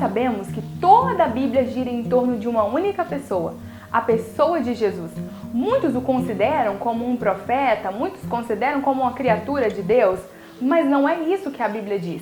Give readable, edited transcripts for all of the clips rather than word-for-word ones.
sabemos que toda a Bíblia gira em torno de uma única pessoa, a pessoa de Jesus. Muitos o consideram como um profeta, muitos consideram como uma criatura de Deus, mas não é isso que a Bíblia diz.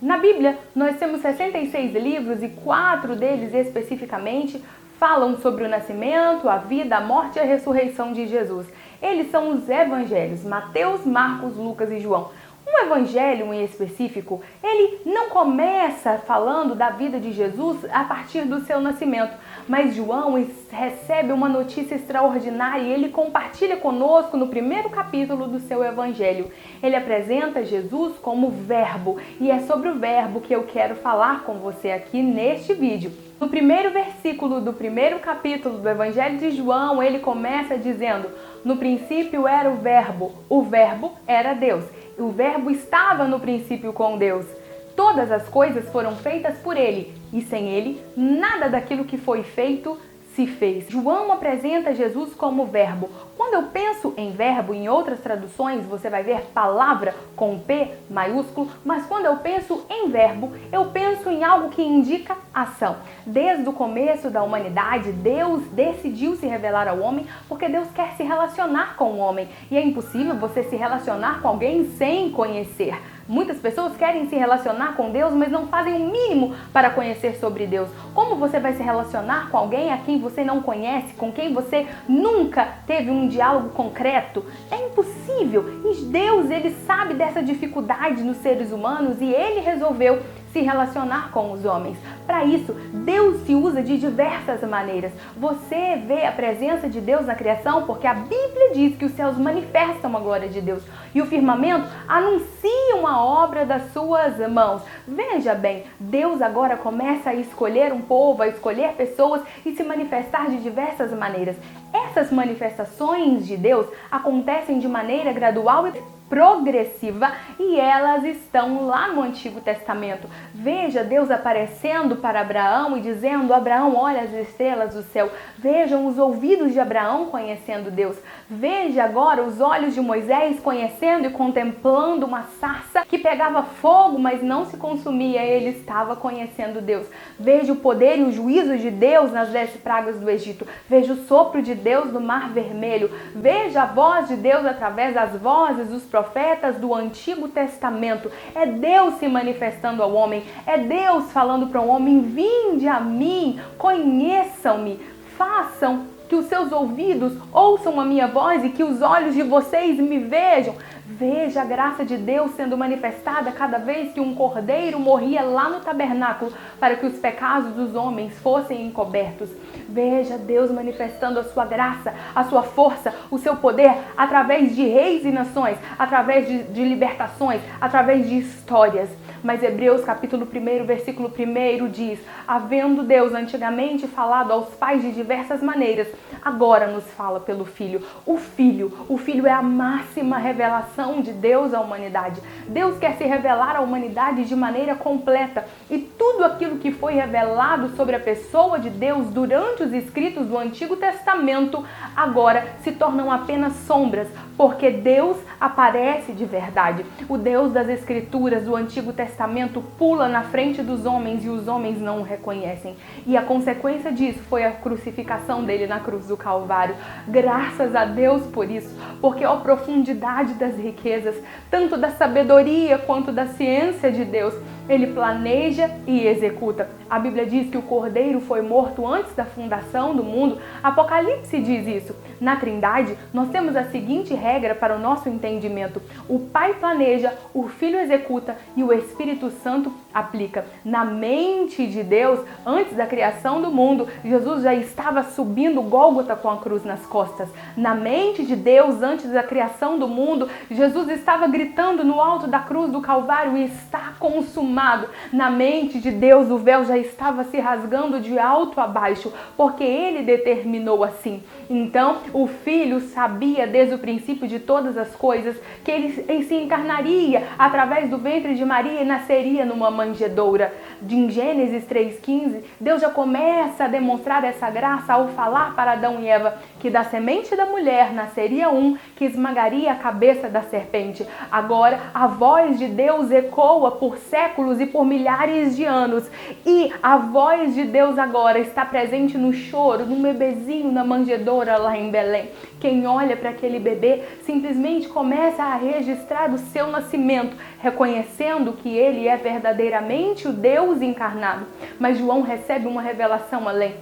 Na Bíblia, nós temos 66 livros e 4 deles especificamente falam sobre o nascimento, a vida, a morte e a ressurreição de Jesus. Eles são os evangelhos, Mateus, Marcos, Lucas e João. Um evangelho em específico, ele não começa falando da vida de Jesus a partir do seu nascimento, mas João recebe uma notícia extraordinária e ele compartilha conosco no primeiro capítulo do seu evangelho. Ele apresenta Jesus como verbo e é sobre o verbo que eu quero falar com você aqui neste vídeo. No primeiro versículo do primeiro capítulo do evangelho de João, ele começa dizendo: no princípio era o verbo era Deus. O verbo estava no princípio com Deus. Todas as coisas foram feitas por ele, e sem ele, nada daquilo que foi feito se fez. João apresenta Jesus como verbo. Quando eu penso em verbo, em outras traduções, você vai ver palavra com P maiúsculo, mas quando eu penso em verbo, eu penso em algo que indica ação. Desde o começo da humanidade, Deus decidiu se revelar ao homem porque Deus quer se relacionar com o homem. E é impossível você se relacionar com alguém sem conhecer. Muitas pessoas querem se relacionar com Deus, mas não fazem o mínimo para conhecer sobre Deus. Como você vai se relacionar com alguém a quem você não conhece, com quem você nunca teve um diálogo concreto? É impossível. E Deus, ele sabe dessa dificuldade nos seres humanos e ele resolveu se relacionar com os homens. Para isso, Deus se usa de diversas maneiras. Você vê a presença de Deus na criação porque a Bíblia diz que os céus manifestam a glória de Deus e o firmamento anuncia uma obra das suas mãos. Veja bem, Deus agora começa a escolher um povo, a escolher pessoas e se manifestar de diversas maneiras. Essas manifestações de Deus acontecem de maneira gradual e progressiva e elas estão lá no Antigo Testamento. Veja Deus aparecendo para Abraão e dizendo: Abraão, olha as estrelas do céu. Vejam os ouvidos de Abraão conhecendo Deus. Veja agora os olhos de Moisés conhecendo e contemplando uma sarça que pegava fogo, mas não se consumia. Ele estava conhecendo Deus. Veja o poder e o juízo de Deus nas 10 pragas do Egito. Veja o sopro de Deus no Mar Vermelho. Veja a voz de Deus através das vozes dos profetas do Antigo Testamento. É Deus se manifestando ao homem. É Deus falando para o homem: vinde a mim, conheçam-me, façam que os seus ouvidos ouçam a minha voz e que os olhos de vocês me vejam. Veja a graça de Deus sendo manifestada cada vez que um cordeiro morria lá no tabernáculo para que os pecados dos homens fossem encobertos. Veja Deus manifestando a sua graça, a sua força, o seu poder através de reis e nações, através de libertações, através de histórias. Mas Hebreus capítulo 1, versículo 1 diz: havendo Deus antigamente falado aos pais de diversas maneiras, agora nos fala pelo Filho. O Filho é a máxima revelação de Deus à humanidade. Deus quer se revelar à humanidade de maneira completa. E tudo aquilo que foi revelado sobre a pessoa de Deus durante os escritos do Antigo Testamento, agora se tornam apenas sombras, porque Deus aparece de verdade. O Deus das Escrituras do Antigo Testamento pula na frente dos homens e os homens não o reconhecem. E a consequência disso foi a crucificação dele na cruz do Calvário. Graças a Deus por isso, porque a profundidade das riquezas, tanto da sabedoria quanto da ciência de Deus, ele planeja e executa. A Bíblia diz que o Cordeiro foi morto antes da fundação do mundo. Apocalipse diz isso. Na Trindade, nós temos a seguinte regra para o nosso entendimento: o Pai planeja, o Filho executa e o Espírito Santo aplica. Na mente de Deus, antes da criação do mundo, Jesus já estava subindo Gólgota com a cruz nas costas. Na mente de Deus, antes da criação do mundo, Jesus estava gritando no alto da cruz do Calvário: está consumado. Na mente de Deus, o véu já estava se rasgando de alto a baixo, porque ele determinou assim. Então, o Filho sabia desde o princípio de todas as coisas que ele se encarnaria através do ventre de Maria e nasceria numa manjedoura. de Gênesis 3,15, Deus já começa a demonstrar essa graça ao falar para Adão e Eva que da semente da mulher nasceria um que esmagaria a cabeça da serpente. Agora, a voz de Deus ecoa por séculos e por milhares de anos. E a voz de Deus agora está presente no choro, num bebezinho na manjedoura lá em Belém. Quem olha para aquele bebê simplesmente começa a registrar o seu nascimento, reconhecendo que ele é verdadeiramente o Deus encarnado. Mas João recebe uma revelação além.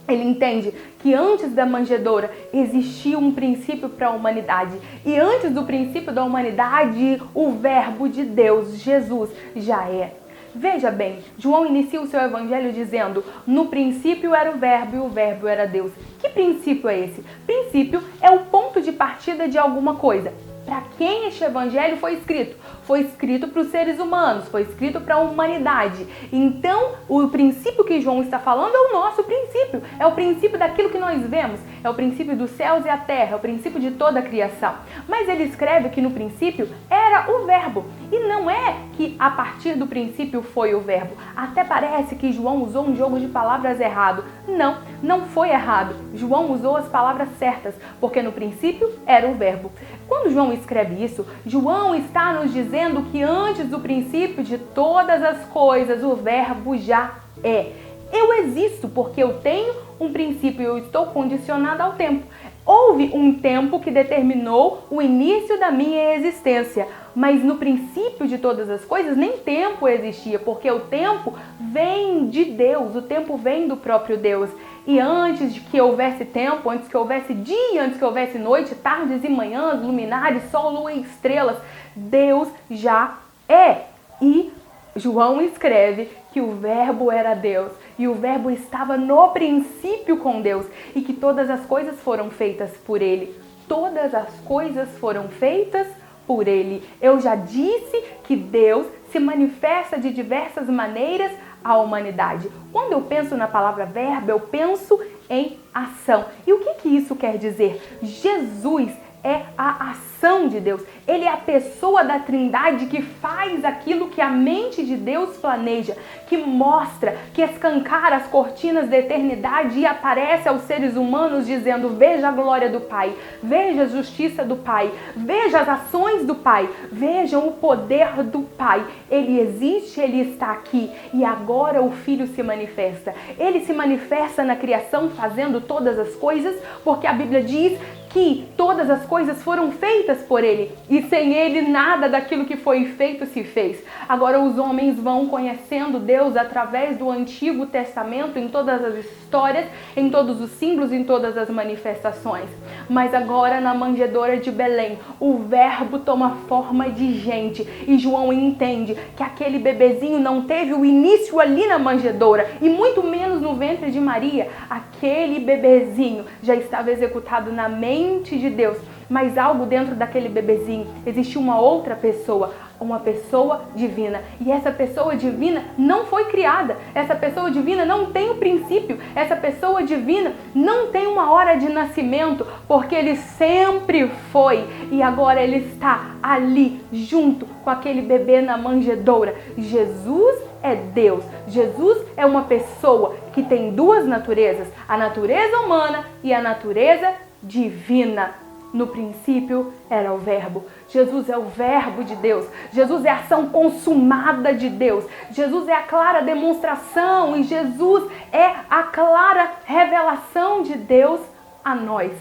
Ele entende que antes da manjedoura existia um princípio para a humanidade. E antes do princípio da humanidade, o verbo de Deus, Jesus, já é. Veja bem, João inicia o seu evangelho dizendo: no princípio era o verbo e o verbo era Deus. Que princípio é esse? Princípio é o ponto de partida de alguma coisa. Para quem este evangelho foi escrito? Foi escrito para os seres humanos, foi escrito para a humanidade. Então, o princípio que João está falando é o nosso princípio. É o princípio daquilo que nós vemos. É o princípio dos céus e a terra, é o princípio de toda a criação. Mas ele escreve que no princípio era o verbo. E não é que a partir do princípio foi o verbo. Até parece que João usou um jogo de palavras errado. Não, não foi errado. João usou as palavras certas, porque no princípio era o verbo. Quando João escreve isso, João está nos dizendo que antes do princípio de todas as coisas, o verbo já é. Eu existo porque eu tenho um princípio, eu estou condicionado ao tempo. Houve um tempo que determinou o início da minha existência, mas no princípio de todas as coisas nem tempo existia, porque o tempo vem de Deus, o tempo vem do próprio Deus. E antes de que houvesse tempo, antes que houvesse dia, antes que houvesse noite, tardes e manhãs, luminares, sol, lua e estrelas, Deus já é. E João escreve que o verbo era Deus e o verbo estava no princípio com Deus e que todas as coisas foram feitas por ele. Todas as coisas foram feitas por ele. Eu já disse que Deus se manifesta de diversas maneiras à humanidade. Quando eu penso na palavra verbo, eu penso em ação. E o que isso quer dizer? Jesus é a ação de Deus. Ele é a pessoa da Trindade que faz aquilo que a mente de Deus planeja, que mostra, que escancara as cortinas da eternidade e aparece aos seres humanos dizendo: veja a glória do Pai, veja a justiça do Pai, veja as ações do Pai, vejam o poder do Pai. Ele existe, ele está aqui e agora o Filho se manifesta. Ele se manifesta na criação fazendo todas as coisas, porque a Bíblia diz que todas as coisas foram feitas por ele e sem ele nada daquilo que foi feito se fez. Agora os homens vão conhecendo Deus através do Antigo Testamento, em todas as histórias, em todos os símbolos, em todas as manifestações. Mas agora na manjedoura de Belém, o verbo toma forma de gente e João entende que aquele bebezinho não teve o início ali na manjedoura e muito menos no ventre de Maria. Aquele bebezinho já estava executado na mente de Deus, mas algo dentro daquele bebezinho, existe uma outra pessoa, uma pessoa divina, e essa pessoa divina não foi criada, essa pessoa divina não tem o princípio, essa pessoa divina não tem uma hora de nascimento, porque ele sempre foi, e agora ele está ali, junto com aquele bebê na manjedoura. Jesus é Deus, Jesus é uma pessoa que tem duas naturezas, a natureza humana e a natureza divina. No princípio era o verbo. Jesus é o verbo de Deus. Jesus é a ação consumada de Deus. Jesus é a clara demonstração e Jesus é a clara revelação de Deus a nós.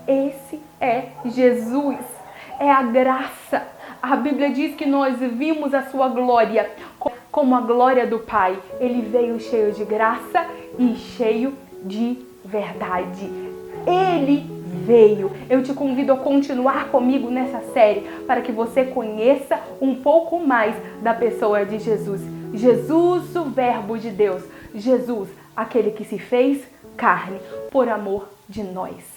Esse é Jesus. É a graça. A Bíblia diz que nós vimos a sua glória como a glória do Pai. Ele veio cheio de graça e cheio de verdade. Ele veio. Eu te convido a continuar comigo nessa série para que você conheça um pouco mais da pessoa de Jesus. Jesus, o verbo de Deus. Jesus, aquele que se fez carne por amor de nós.